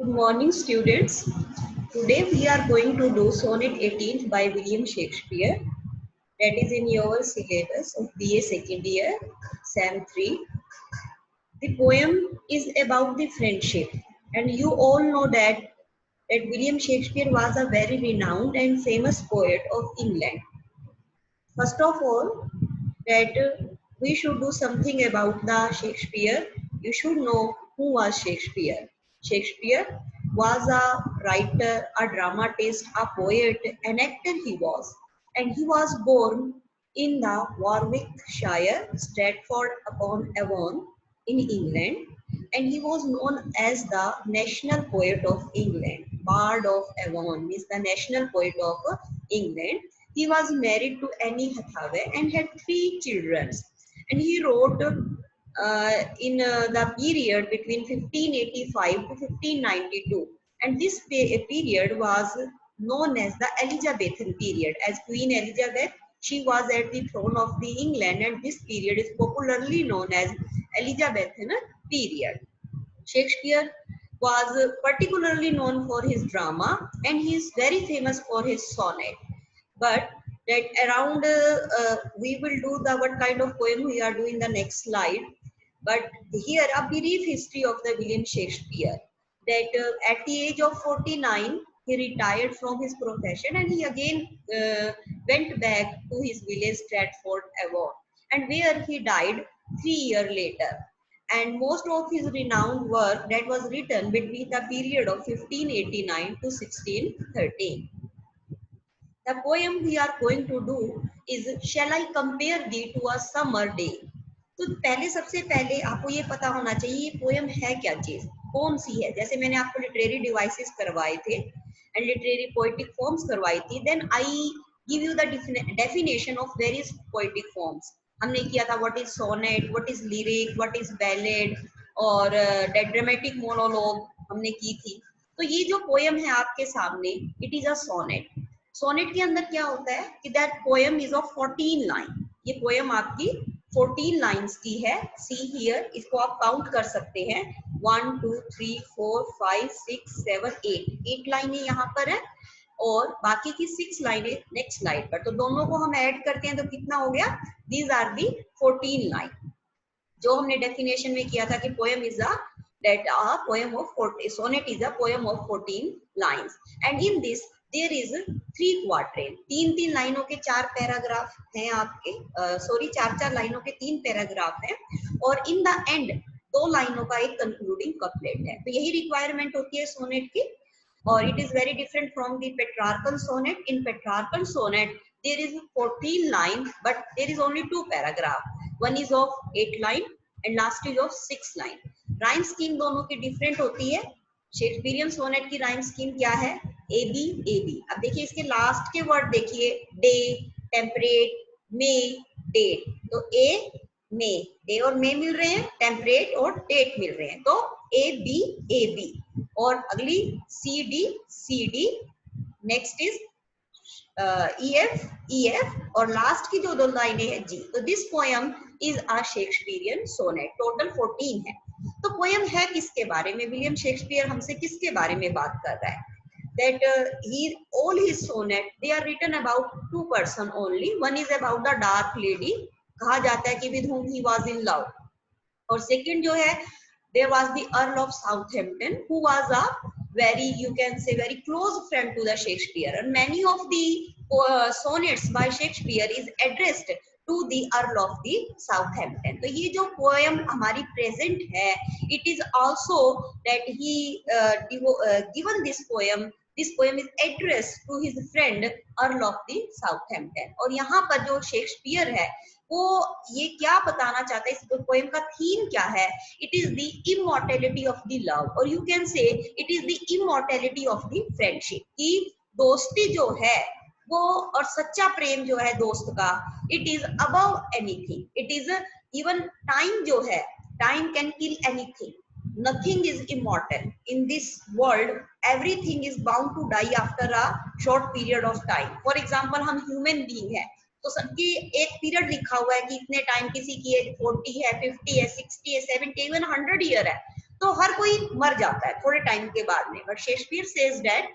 Good morning, students. Today we are going to do Sonnet 18th by William Shakespeare. That is in your syllabus of BA second year, Sem 3. The poem is about the friendship, and you all know that William Shakespeare was a very renowned and famous poet of England. First of all, that we should do something about the Shakespeare. You should know who was Shakespeare. Shakespeare was a writer, a dramatist, a poet, an actor he was. And he was born in the Warwickshire, Stratford-upon-Avon in England. And he was known as the national poet of England. Bard of Avon means the national poet of England. He was married to Annie Hathaway and had 3 children. And he wrote in the period between 1585 to 1592. And this period was known as the Elizabethan period. As Queen Elizabeth, she was at the throne of the England, and this period is popularly known as Elizabethan period. Shakespeare was particularly known for his drama, and he is very famous for his sonnet. But that around we will do the what kind of poem we are doing the next slide. But here a brief history of the William Shakespeare. That at the age of 49 he retired from his profession, and he again went back to his village Stratford Avon, and where he died 3 years later. And most of his renowned work that was written between the period of 1589 to 1613. The poem we are going to do is Shall I compare thee to a summer day? तो पहले सबसे पहले आपको ये पता होना चाहिए ये पोएम है क्या चीज, कौन सी है. जैसे मैंने आपको लिटरेरी डिवाइसेस करवाए थे एंड लिटरेरी पोएटिक फॉर्म्स करवाई थी, then I give you the definition of various poetic forms. हमने किया था what is sonnet, what is lyric, what is ballad और ड्रामेटिक मोनोलॉग हमने की थी. तो ये जो पोएम है आपके सामने, it is a sonnet. Sonnet के अंदर क्या होता है कि that poem is of 14 line. ये पोएम आपकी 14 लाइंस की है. सी हियर, इसको आप काउंट कर सकते हैं. 1 2 3 4 5 6 7 8 लाइनें यहाँ पर है और बाकी की 6 लाइनें नेक्स्ट स्लाइड पर. तो दोनों को हम ऐड करते हैं तो कितना हो गया? These are the 14 line. जो हमने डेफिनेशन में किया था कि poem is a that a poem of 40 sonnet is a poem of 14 lines, and in this there is 3 quatrain. 3 लाइनों के 4 पैराग्राफ हैं आपके, सॉरी 4 लाइनों के 3 पैराग्राफ हैं और इन द एंड 2 लाइनों का एक कंक्लूडिंग कपलेट है. तो यही रिक्वायरमेंट होती है सोनेट की. और it is very different from the Petrarchan sonnet. In Petrarchan sonnet there is 14 line but there is only 2 paragraph. One is of 8 line and last is of 6 line. Rhyme scheme दोनों की different होती है. Shakespearean sonnet की rhyme scheme क्या है? A B A B. अब देखिए इसके लास्ट के वर्ड देखिए, डे, टेम्परेट, मे, डेट. तो ए मे, डे और मे मिल रहे हैं, टेम्परेट और डेट मिल रहे हैं, तो ए बी. और अगली C D, next is E F और लास्ट की जो 2 लाइनें हैं जी. तो this poem is a Shakespearean sonnet. Total 14 है. तो पोएम है किसके बारे में? विलियम शेक्सपियर हमसे किसके बारे में बात कर रहा है? That all his sonnet they are written about 2 person only. One is about the dark lady, कहा जाता है कि with whom he was in love. और second जो है, there was the Earl of Southampton who was a very, you can say, very close friend to the Shakespeare. And many of the sonnets by Shakespeare is addressed to the Earl of the Southampton. तो ये जो poem हमारी present है, it is also that he given this poem is addressed to his friend Earl of the Southampton. और यहाँ पर जो Shakespeare है वो ये क्या बताना चाहता है, इस पोएम का थीम क्या है? It is the immortality of the love, और you can say it is the immortality of the friendship. कि दोस्ती जो है वो और सच्चा प्रेम जो है दोस्त का, it is above anything. It is even time जो है, time can kill anything. Nothing is immortal in this world. Everything is bound to die after a short period of time. For example, हम human being है तो सबकी एक period लिखा हुआ है कि इतने टाइम, किसी की एज 40 है, 50 है, 60 है, 70, इवन 100 ईयर है. तो हर कोई मर जाता है थोड़े टाइम के बाद में, but Shakespeare says that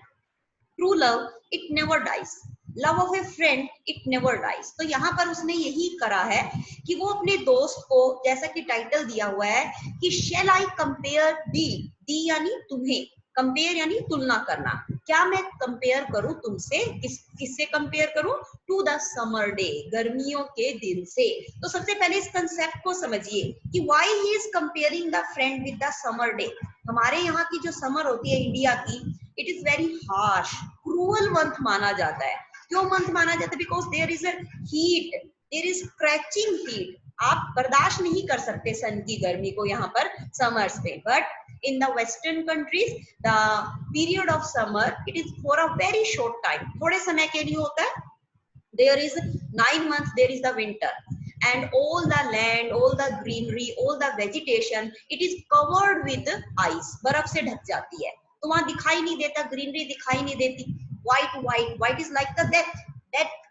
true love it never dies, love of a friend it never dies. तो यहाँ पर उसने यही करा है कि वो अपने दोस्त को, जैसा कि टाइटल दिया हुआ है कि शेल आई कंपेयर दी यानी तुम्हें, कंपेयर यानी तुलना करना, क्या मैं कंपेयर करूं तुमसे, किससे कंपेयर करूं, टू द समर डे, गर्मियों के दिन से। तो सबसे पहले इस कंसेप्ट को समझिए कि why he is comparing the friend with the summer day. हमारे यहाँ की जो समर होती है इंडिया की, it is very harsh, cruel month माना जाता है। क्यों मंथ माना जाता है? Because there is a heat, there is scratching heat, आप बर्दाश्त नहीं कर सकते सन की गर्मी को यहाँ पर समर्स में। But in the western countries the period of summer it is for a very short time, थोड़े समय के लिए होता है। there is 9 months, there is the winter and all the land, all the greenery, all the vegetation it is covered with ice, बर्फ से ढक जाती है, तो वहां दिखाई नहीं देता, ग्रीनरी दिखाई नहीं देती, white is like the death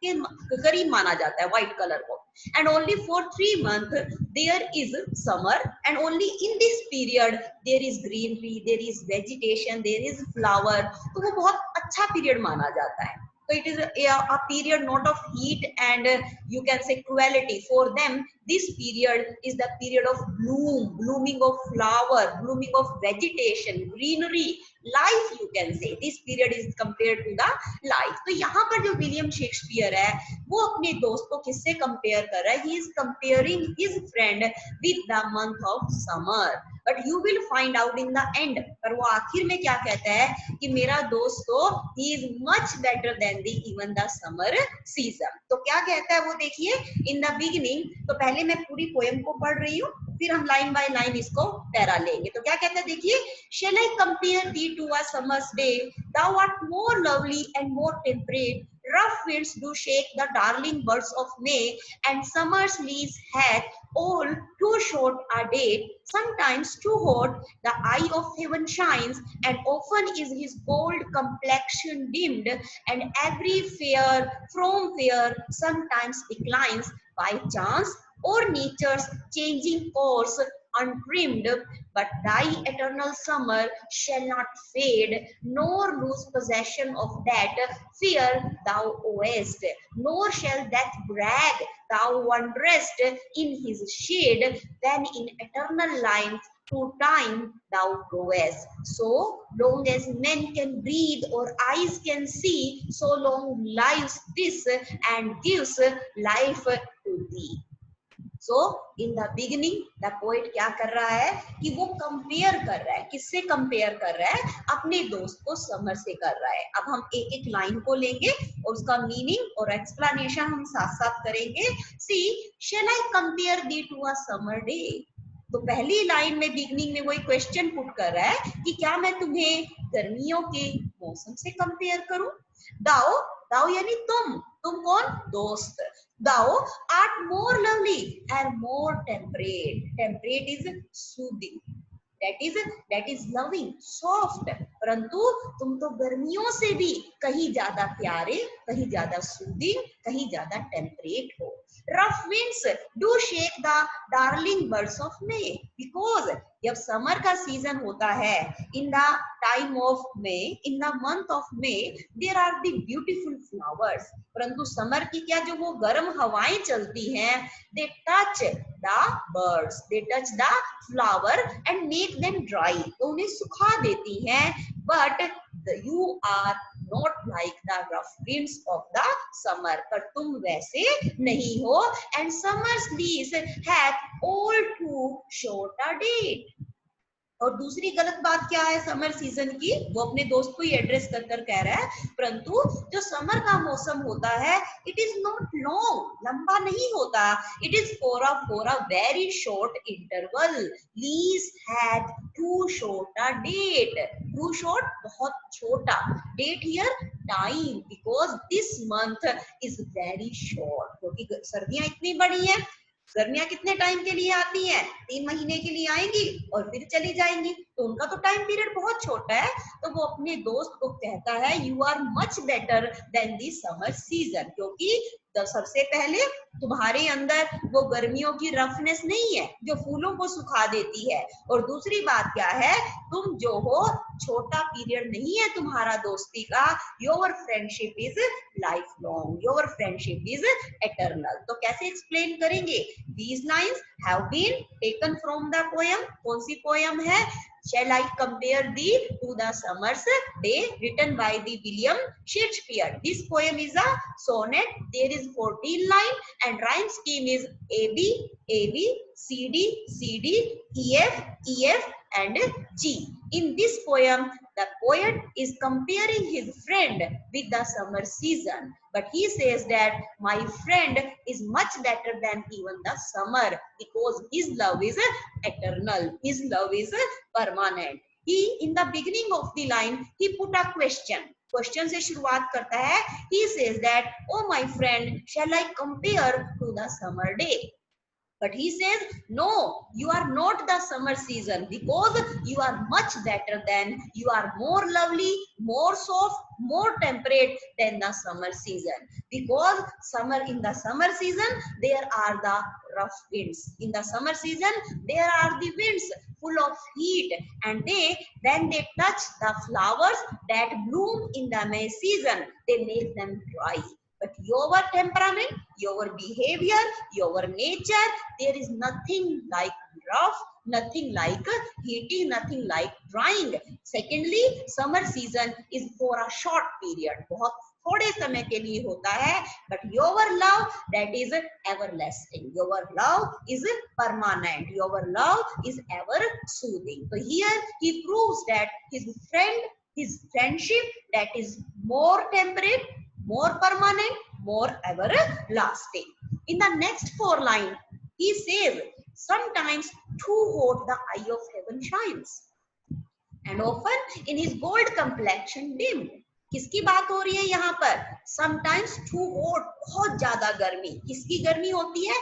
के करीब माना जाता है व्हाइट कलर को। and only for 3 months there is summer and only in this period there is greenery, there is vegetation, there is flower, तो वो बहुत अच्छा पीरियड माना जाता है। So it is a period not of heat and you can say cruelty. For them this period is the period of blooming of flower, blooming of vegetation, greenery, life, you can say this period is compared to the life। तो यहाँ पर जो William Shakespeare है वो अपने दोस्त को किससे कंपेयर कर रहा है? ही is comparing his friend with the month of summer, but you will find out in the end. पर वो आखिर में क्या कहता है कि मेरा दोस्त तो he is much better then the even the summer season. तो क्या कहता है वो देखिए इन द बिगिनिंग। तो पहले मैं पूरी पोएम को पढ़ रही हूँ, फिर हम लाइन बाय लाइन इसको पैरा लेंगे। तो क्या कहता है देखिए, shall I compare thee to a summer's day? Thou art more lovely and more temperate. Rough winds do shake the darling buds of May, and summer's leaves hath all too short a date. Sometimes too hot the eye of heaven shines, and often is his bold complexion dimmed, and every fair from fair sometimes declines by chance or nature's changing course untrimmed. But thy eternal summer shall not fade, nor lose possession of that fear thou owest, nor shall death brag thou wanderest in his shade, when in eternal lines to time thou growest. So long as men can breathe or eyes can see, so long lives this and gives life to thee. So in the beginning the poet क्या कर रहा है कि वो compare कर रहा है, किससे कंपेयर कर रहा है? अपने दोस्त को समर से कर रहा है। अब हम एक एक लाइन को लेंगे और उसका मीनिंग और एक्सप्लेनेशन हम साथ साथ करेंगे। See shall I compare thee to a summer day. तो पहली लाइन में बिगिनिंग में वो एक क्वेश्चन पुट कर रहा है कि क्या मैं तुम्हें गर्मियों के मौसम से कंपेयर करूं? दाओ, दाओ यानी तुम कौन? दोस्त। दाओ art more lovely and more temperate, temperate is soothing, that is loving, soft, परंतु तुम तो गर्मियों से भी कहीं ज्यादा प्यारे, कहीं ज्यादा सूदिंग, कहीं ज्यादा टेम्परेट हो। Rough winds do shake the darling birds of May, because जब समर का सीजन होता है in the time of May, in the month of May there are the beautiful flowers, परंतु समर की क्या जो वो गर्म हवाएं चलती हैं, they touch the birds, they touch the flower and make them dry, तो उन्हें सुखा देती हैं। but you are not like the rough winds of the summer, पर तुम वैसे नहीं हो। and summer's leaves have all too short a date, और दूसरी गलत बात क्या है समर सीजन की, वो अपने दोस्त को ही एड्रेस कर कर कह रहा है, परंतु जो समर का मौसम होता है इट इज नॉट लॉन्ग, लंबा नहीं होता, it is for a very short interval. Lease had too short a date, too short बहुत छोटा, date here time, because this month is very short, क्योंकि सर्दियां इतनी बड़ी हैं। गर्मियां कितने टाइम के लिए आती हैं? 3 महीने के लिए आएंगी और फिर चली जाएंगी, तो उनका तो टाइम पीरियड बहुत छोटा है, तो वो अपने दोस्त को कहता है you are much better than the summer season, क्योंकि सबसे पहले तुम्हारे अंदर वो गर्मियों की रफनेस नहीं है जो फूलों को सुखा देती है, और दूसरी बात क्या है, तुम जो हो छोटा पीरियड नहीं है तुम्हारा दोस्ती का, your friendship is life long, your friendship is eternal. तो कैसे एक्सप्लेन करेंगे? These lines have been taken from the poem. कौन सी पोएम है? Shall I compare thee to the summer's day, written by the William Shakespeare. This poem is a sonnet. There is 14 line and rhyme scheme is AB, AB, CD, CD, EF, EF and G. In this poem, the poet is comparing his friend with the summer season, but he says that my friend is much better than even the summer because his love is eternal, his love is permanent. He, in the beginning of the line, he put a question. Question से शुरुआत करता है. He says that, oh my friend, shall I compare to the summer day? But he says, no, you are not the summer season because you are much better than, you are more lovely, more soft, more temperate than the summer season. Because in the summer season, there are the rough winds. In the summer season, there are the winds full of heat, and when they touch the flowers that bloom in the May season, they make them dry. But your temperament, your behavior, your nature, there is nothing like rough, nothing like heating, nothing like drying. Secondly, summer season is for a short period. बहुत थोड़े समय के लिए होता है. But your love, that is everlasting. Your love is permanent. Your love is ever soothing. So here he proves that his friendship, that is more temperate, more permanent, more everlasting. In the next 4 lines, he says, sometimes too hot the eye of heaven shines, and often in his gold complexion dim. किसकी बात हो रही है यहाँ पर? Sometimes too hot, बहुत ज्यादा गर्मी. किसकी गर्मी होती है?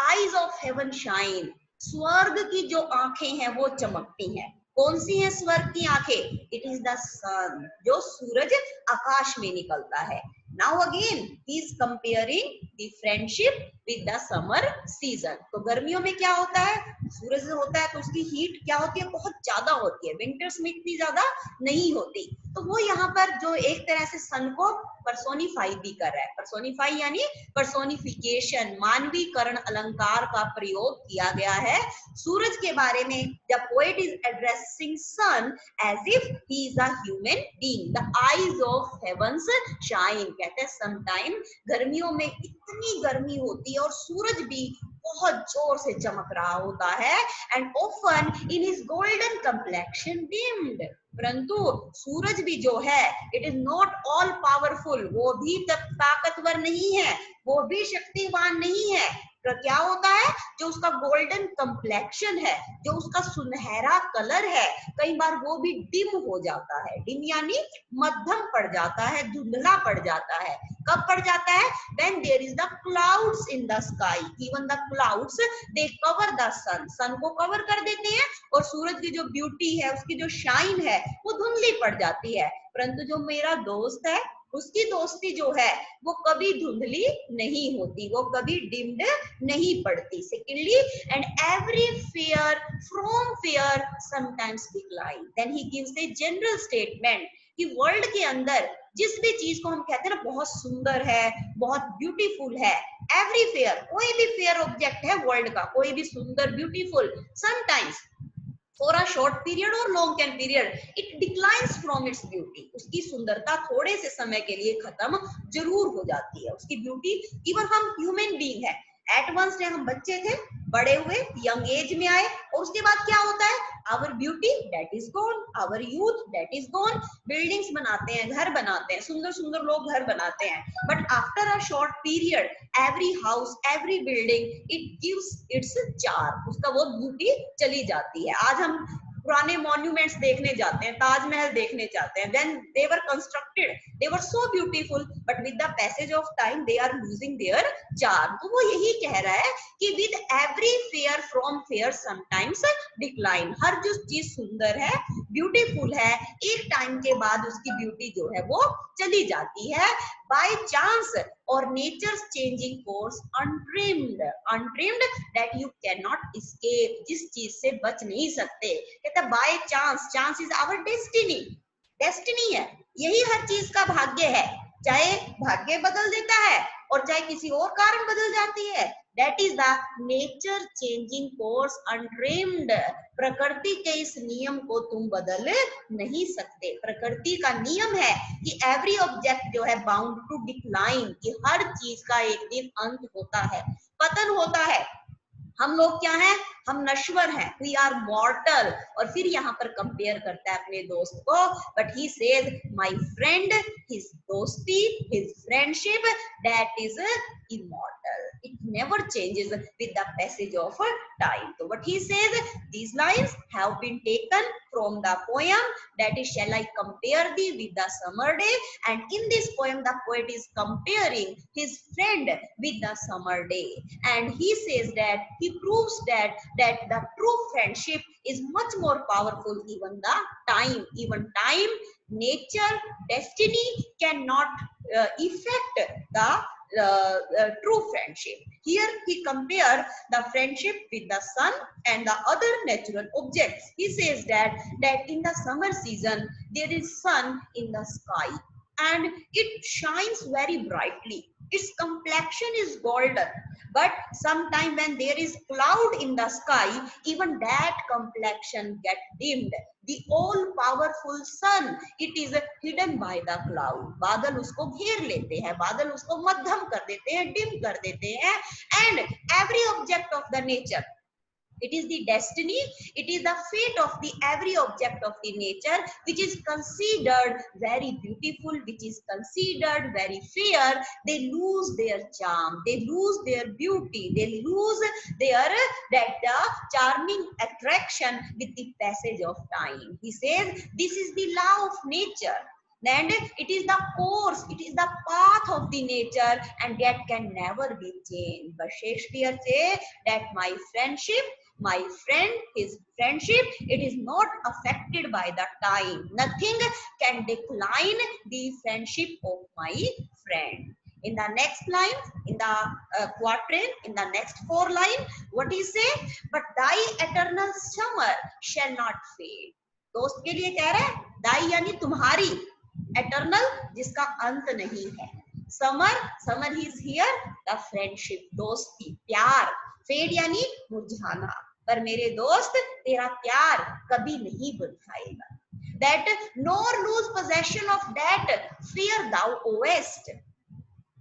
Eyes of heaven shine. स्वर्ग की जो आंखें हैं वो चमकती हैं. कौन सी है स्वर्ग की आंखें? It is the sun, जो सूरज आकाश में निकलता है. Now again he is comparing the friendship with the summer season. तो गर्मियों में क्या होता है? सूरज होता है तो उसकी हीट क्या होती है? बहुत ज्यादा होती है. विंटर्स में इतनी ज्यादा नहीं होती. तो वो यहाँ पर जो एक तरह से सन को पर्सोनिफाई भी कर रहा है. पर्सोनिफाई यानी पर्सोनिफिकेशन, मानवीकरण अलंकार का प्रयोग किया गया है सूरज के बारे में. The poet is addressing sun as if he is a human being. The eyes of heavens shine. कहते हैं समटाइम गर्मियों में इतनी गर्मी होती है और सूरज भी बहुत जोर से चमक रहा होता है. And often in his golden complexion deemed. परंतु सूरज भी जो है, it is not all powerful. वो भी ताकतवर नहीं है, वो भी शक्तिवान नहीं है. तो क्या होता है? जो उसका गोल्डन कंप्लेक्शन है, जो उसका सुनहरा कलर है, कई बार वो भी डिम हो जाता है. डिम यानी मध्यम पड़ जाता है, धुंधला पड़ जाता है. कब पड़ जाता है? When there is the clouds in the sky. Even the clouds they cover the sun. सन को कवर कर देते हैं और सूरज की जो ब्यूटी है, उसकी जो शाइन है, वो धुंधली पड़ जाती है. परंतु जो मेरा दोस्त है, उसकी दोस्ती जो है वो कभी धुंधली नहीं होती, वो कभी डिम्ड नहीं पड़ती. Secondly, and every fair from fair sometimes decline. Then he gives a general statement कि वर्ल्ड के अंदर जिस भी चीज को हम कहते हैं ना बहुत सुंदर है, बहुत ब्यूटीफुल है, एवरी फेयर, कोई भी फेयर ऑब्जेक्ट है वर्ल्ड का, कोई भी सुंदर beautiful, sometimes for a short period or long can period it declines from its beauty. उसकी सुंदरता थोड़े से समय के लिए खत्म जरूर हो जाती है. उसकी ब्यूटी, इवन हम ह्यूमन बीइंग है, एट वंस डे हम बच्चे थे, बड़े हुए, यंग एज में आए, और उसके बाद क्या होता है? Our beauty that is gone, our youth that is gone. Buildings बनाते हैं, घर बनाते हैं, सुंदर सुंदर लोग घर बनाते हैं, but after a short period every house, every building, it gives it's charm. उसका वो ब्यूटी चली जाती है. आज हम पुराने मॉन्यूमेंट्स देखने जाते हैं, ताजमहल देखने जाते हैं, when they were constructed they were so beautiful but with the passage of time they are losing their charm। तो वो यही कह रहा है कि with every fair from fair sometimes decline, हर जो चीज सुंदर है, ब्यूटीफुल है, एक टाइम के बाद उसकी ब्यूटी जो है वो चली जाती है। by chance or nature's changing course untrimmed that you cannot escape, जिस चीज से बच नहीं सकते। कहता है by chance is our destiny है, यही हर चीज का भाग्य है, चाहे भाग्य बदल देता है और चाहे किसी और कारण बदल जाती है। That is the nature changing course untrimmed, प्रकृति के इस नियम को तुम बदल नहीं सकते। प्रकृति का नियम है कि every object जो है bound to decline, कि हर चीज का एक दिन अंत होता है, पतन होता है। हम लोग क्या हैं, हम नश्वर हैं, वी आर मॉर्टल। और फिर यहाँ पर कंपेयर करता है अपने दोस्त को, but he says my friend, his दोस्ती, his friendship, that is immortal, it never changes with the passage of time. तो what he says, these lines have been taken from the poem that is shall I compare thee with the summer day, and in this poem the poet is comparing his friend with the summer day, and he says that he proves that the true friendship is much more powerful even time, nature, destiny cannot affect the true friendship. Here he compared the friendship with the sun and the other natural objects. He says that in the summer season there is sun in the sky and it shines very brightly, its complexion is golden, but sometime when there is cloud in the sky, even that complexion get dimmed. The all powerful sun, it is hidden by the cloud, बादल उसको घेर लेते हैं, बादल उसको मध्यम कर देते हैं, डिम कर देते हैं। and every object of the nature, it is the destiny, it is the fate of the every object of the nature which is considered very beautiful, which is considered very fair, they lose their charm, they lose their beauty, they lose their that charming attraction with the passage of time। He says this is the law of nature, and it is the course, it is the path of the nature, and that can never be changed। But Shakespeare say that my friendship, my friend, his friendship, it is not affected by the time, nothing can decline the friendship of my friend। In the next line, in the quatrain, in the next 4 line, what he say, but thy eternal summer shall not fade। दोस्त के लिए कह रहा है, दाई यानी तुम्हारी, eternal जिसका अंत नहीं है, summer he is here, the friendship दोस्ती, प्यार, फेड यानी मुरझाना, पर मेरे दोस्त तेरा प्यार कभी नहीं बुझाएगा। that nor lose possession of that fear thou owest,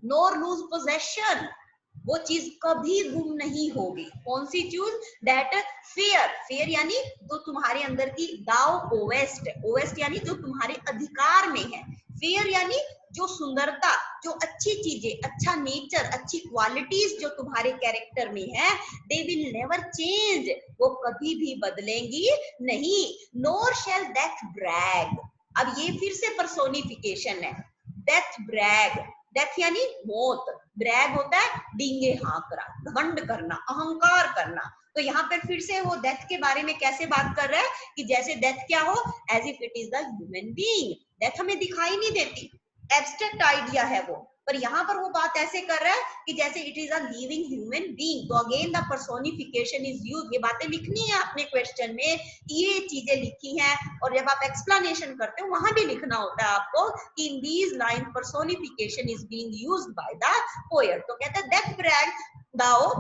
nor lose possession, वो चीज कभी गुम नहीं होगी। कौन सी चीज, दैट फेयर यानी जो तुम्हारे अंदर की, दाउ ओवेस्ट यानी जो तुम्हारे अधिकार में है, फेयर यानी जो सुंदरता, जो अच्छी चीजें, अच्छा नेचर, अच्छी क्वालिटीज जो तुम्हारे कैरेक्टर में है, दे विल नेवर चेंज, वो कभी भी बदलेंगी नहीं। नोर शेल डेथ ब्रैग, अब ये फिर से पर्सोनिफिकेशन है, डेथ ब्रैग, डेथ यानी मौत, ब्रैग होता है डींगे हाँकना, घमंड करना, अहंकार करना। तो यहाँ पे फिर से वो डेथ के बारे में कैसे बात कर रहा है कि जैसे डेथ क्या हो, as if it is the human being, death हमें दिखाई नहीं देती, एब्स्ट्रैक्ट आइडिया है वो, पर यहाँ पर वो बात ऐसे कर रहा है कि जैसे it is a living human being. तो again the personification is used, ये बातें लिखनी है अपने क्वेश्चन में, ये चीजें लिखी हैं, और जब आप एक्सप्लेनेशन करते हो वहां भी लिखना होता है आपको कि in these line personification is being used by the poet. तो कहता है दैट ब्रैग दाओ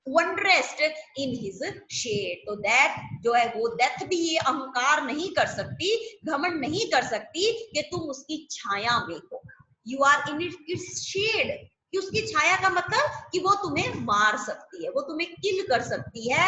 wondrest in his shade, तो दैट जो है वो डेथ भी ये अहंकार नहीं कर सकती, घमंड नहीं कर सकती कि तुम उसकी छाया में हो, you are in its shade, कि उसकी छाया का मतलब कि वो तुम्हें मार सकती है, वो तुम्हें किल कर सकती है।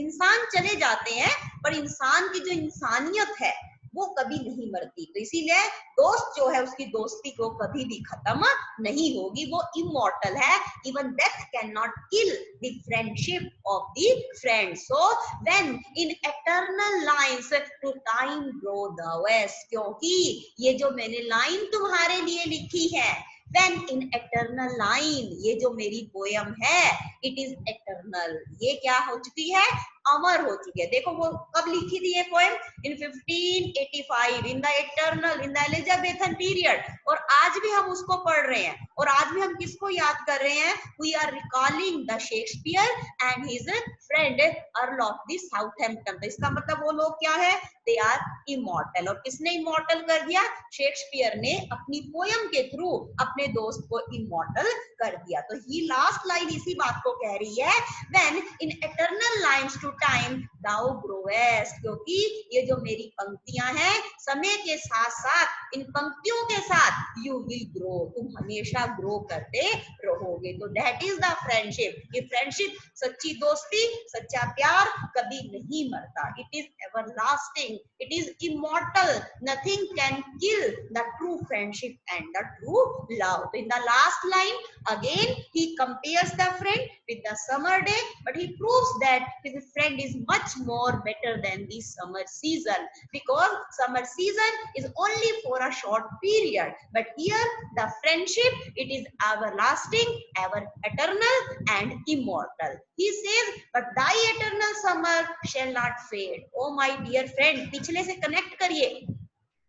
इंसान चले जाते हैं पर इंसान की जो इंसानियत है वो कभी नहीं मरती। तो इसीलिए दोस्त जो है उसकी दोस्ती को कभी भी खत्म नहीं होगी, वो इमॉर्टल है। Even death can not kill the friendship of the friend. So when in eternal lines to time grow the west, क्योंकि ये जो मैंने लाइन तुम्हारे लिए लिखी है, when in eternal line, ये जो मेरी पोयम है, it is eternal, ये क्या हो चुकी है, अमर हो चुकी है। देखो वो कब लिखी थी ये poem, in 1585 in the eternal, in the Elizabethan period. और आज भी हम उसको पढ़ रहे हैं, और आज भी हम किसको याद कर रहे हैं, we are recalling the Shakespeare and his friend Earl of the Southampton. तो इसका मतलब वो लोग क्या है, दे आर इमॉर्टल। और किसने इमॉर्टल कर दिया, शेक्सपियर ने अपनी पोयम के थ्रू अपने दोस्त को इमॉर्टल कर दिया। तो ही लास्ट लाइन इसी बात को कह रही है, when in eternal lines to time thou growest, क्योंकि ये जो मेरी पंक्तियां हैं, समय के साथ साथ इन पंक्तियों के साथ यू विल ग्रो, तुम हमेशा ग्रो करते रहोगे। तो दैट इज द फ्रेंडशिप। ये फ्रेंडशिप, सच्ची दोस्ती, सच्चा प्यार कभी नहीं मरता। It is everlasting, it is immortal, nothing can kill the true friendship and the true love. तो in the last line again he compares the friend with the summer day, but he proves that his friend is much more better than the summer season, because summer season is only for a short period, but here the friendship, it is everlasting, ever eternal and immortal. He says, but thy eternal summer shall not fade. Oh my dear friend, पिछले से connect करिए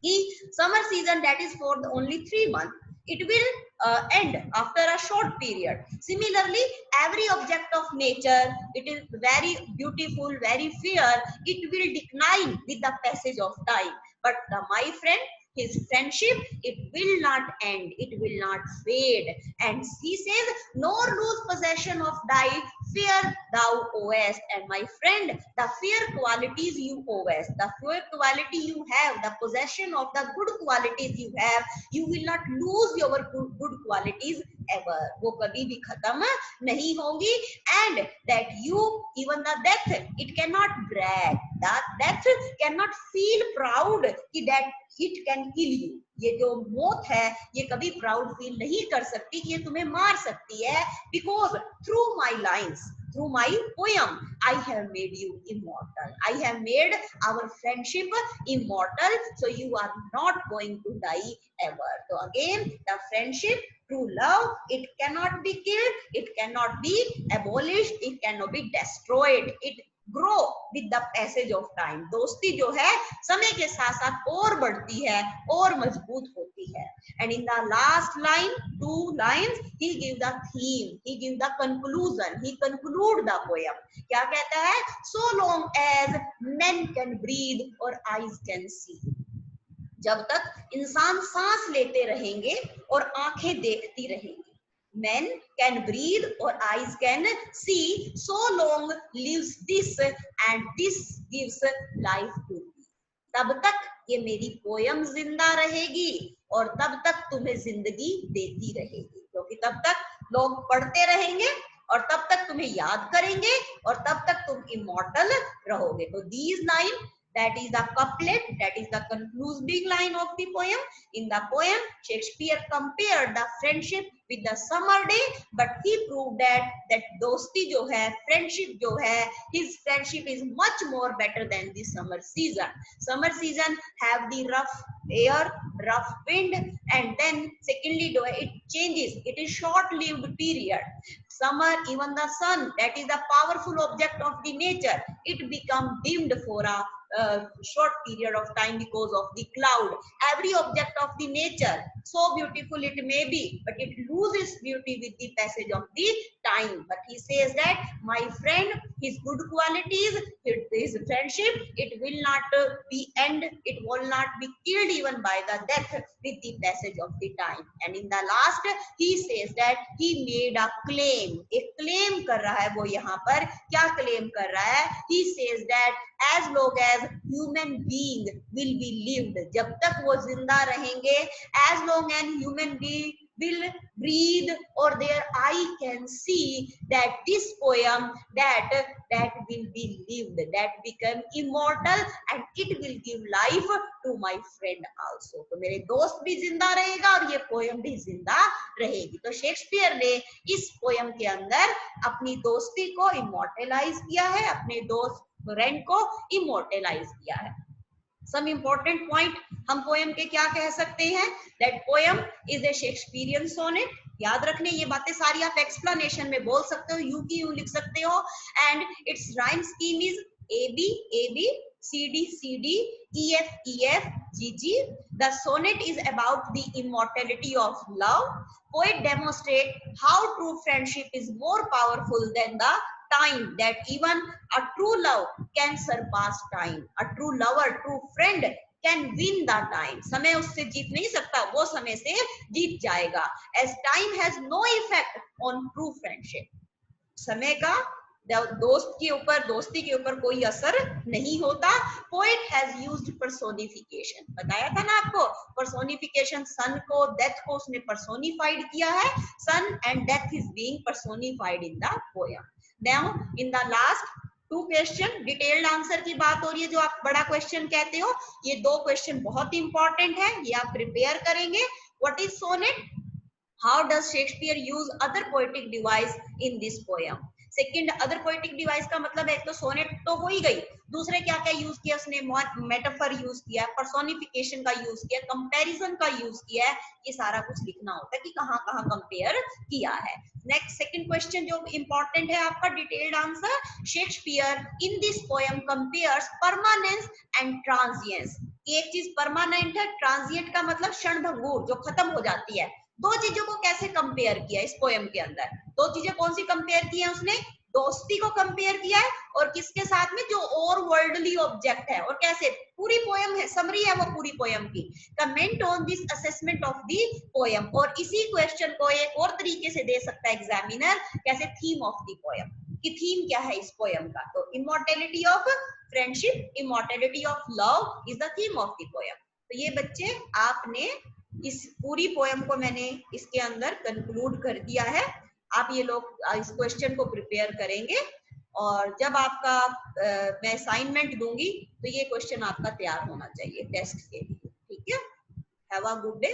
कि summer season that is for the only 3 months, it will end after a short period. Similarly, every object of nature, it is very beautiful, very fair, it will decline with the passage of time, but my friend, his friendship, it will not end, it will not fade. And he says, nor lose possession of thy fear thou owest. And my friend, the fear qualities you owest, the fear quality you have, the possession of the good qualities you have, you will not lose your good qualities ever, वो कभी भी खत्म नहीं होंगी। And that you, even the death, it cannot brag, that death cannot feel proud कि that it can kill you। ये जो मौत है, ये कभी प्राउड फील नहीं कर सकती कि ये तुम्हें मार सकती है, because through my lines, through my poem, I have made you immortal, I have made our friendship immortal, so you are not going to die ever. So again, the friendship, true love, it cannot be killed, it cannot be abolished, it cannot be destroyed, it grow with the passage of time. दोस्ती जो है समय के साथ साथ और बढ़ती है और मजबूत होती है। And in the last line, 2 lines, he give the theme, he give the conclusion, he conclude the poem। क्या कहता है, so long as men can breathe or eyes can see, जब तक इंसान सांस लेते रहेंगे और आंखें देखती रहेंगी, men can breathe or eyes can see, so long lives this and this gives life to me। तब तक ये मेरी पोयम जिंदा रहेगी और तब तक तुम्हें जिंदगी देती रहेगी, क्योंकि तब तक लोग पढ़ते रहेंगे और तब तक तुम्हें याद करेंगे और तब तक तुम इमॉर्टल रहोगे। तो these lines, that is the couplet, that is the concluding line of the poem. In the poem, Shakespeare compared the friendship with the summer day, but he proved that दोस्ती जो है, friendship जो है, his friendship is much more better than the summer season. Summer season have the rough air, rough wind, and then secondly it changes, it is short-lived period. Summer, even the sun, that is the powerful object of the nature, it become dimmed for a short period of time because of the cloud. Every object of the nature, so beautiful it may be, but it loses beauty with the passage of the time. But he says that my friend, his good qualities, his friendship, it will not be end, it will not be killed even by the death with the passage of the time. And in the last he says that he made a claim, एक claim कर रहा है वो यहाँ पर, क्या claim कर रहा है, he says that as long as human being will be lived, जब तक वो जिंदा रहेंगे, as long as human being will breathe, or their eye can see that this poem that will be lived, that become immortal, and it will give life to my friend also. तो मेरे दोस्त भी जिंदा रहेगा और ये poem भी जिंदा रहेगी। तो शेक्सपियर ने इस पोयम के अंदर अपनी दोस्ती को इमोर्टलाइज किया है, अपने दोस्त फ्रेंड को इमोर्टलाइज किया है। सम इंपॉर्टेंट पॉइंट हम पोयम के क्या कह सकते हैं, that poem is a Shakespearean sonnet. याद रखने ये बातें सारी आप एक्सप्लेनेशन में बोल सकते हो, यू की यू लिख सकते हो। And its rhyme scheme is A B C D E F G G. The sonnet is about the immortality of love. Poet demonstrate how true friendship is more powerful than the time, that even a true love can surpass time. A true lover, true friend can win the time. समय उससे जीत नहीं सकता, वो समय से जीत जाएगा। As time has no effect on true friendship. समय का दोस्ती के ऊपर कोई असर नहीं होता। पोएट हैज यूज्ड पर्सोनिफिकेशन, बताया था ना आपको, पर्सोनिफिकेशन, सन को, डेथ को उसने पर्सोनिफाइड किया है। Sun and death is being personified in the poem. Now in the last 2 question, detailed answer की बात हो रही है, जो आप बड़ा क्वेश्चन कहते हो, ये 2 क्वेश्चन बहुत इंपॉर्टेंट है, ये आप प्रिपेयर करेंगे। What is sonnet? How does Shakespeare use other poetic device in this poem? Second, other poetic device का मतलब है, एक तो सोनेट तो हो ही गई, दूसरे क्या क्या यूज किया उसने, मेटाफर यूज किया, पर्सोनिफिकेशन का यूज किया, कंपैरिजन का यूज किया है। ये सारा कुछ लिखना होता है कि कहाँ कहाँ कंपेयर किया है। नेक्स्ट सेकंड क्वेश्चन जो इंपॉर्टेंट है आपका, detailed answer, Shakespeare in this poem compares permanence and transience. एक चीज परमानेंट है, ट्रांजिएंट का मतलब क्षणभंगुर, जो खत्म हो जाती है। दो चीजों को कैसे कंपेयर किया इस पोएम के अंदर? दो चीजें कौन सी कंपेयर की है उसने? दोस्ती को कंपेयर किया है, और किसके साथ में, जो और वर्ल्डली ऑब्जेक्ट है। और कैसे? पूरी पोएम है, समरी है वो पूरी पोएम की। Comment on this assessment of the poem. और इसी क्वेश्चन को एक और तरीके से दे सकता है एग्जामिनर, कैसे, थीम ऑफ दी पोएम, कि थीम क्या है इस पोएम का। तो immortality of friendship, immortality of love is the theme of the poem. तो ये बच्चे आपने इस पूरी पोएम को मैंने इसके अंदर कंक्लूड कर दिया है। आप ये लोग इस क्वेश्चन को प्रिपेयर करेंगे, और जब आपका मैं असाइनमेंट दूंगी तो ये क्वेश्चन आपका तैयार होना चाहिए टेस्ट के लिए। ठीक है, हैव अ गुड डे।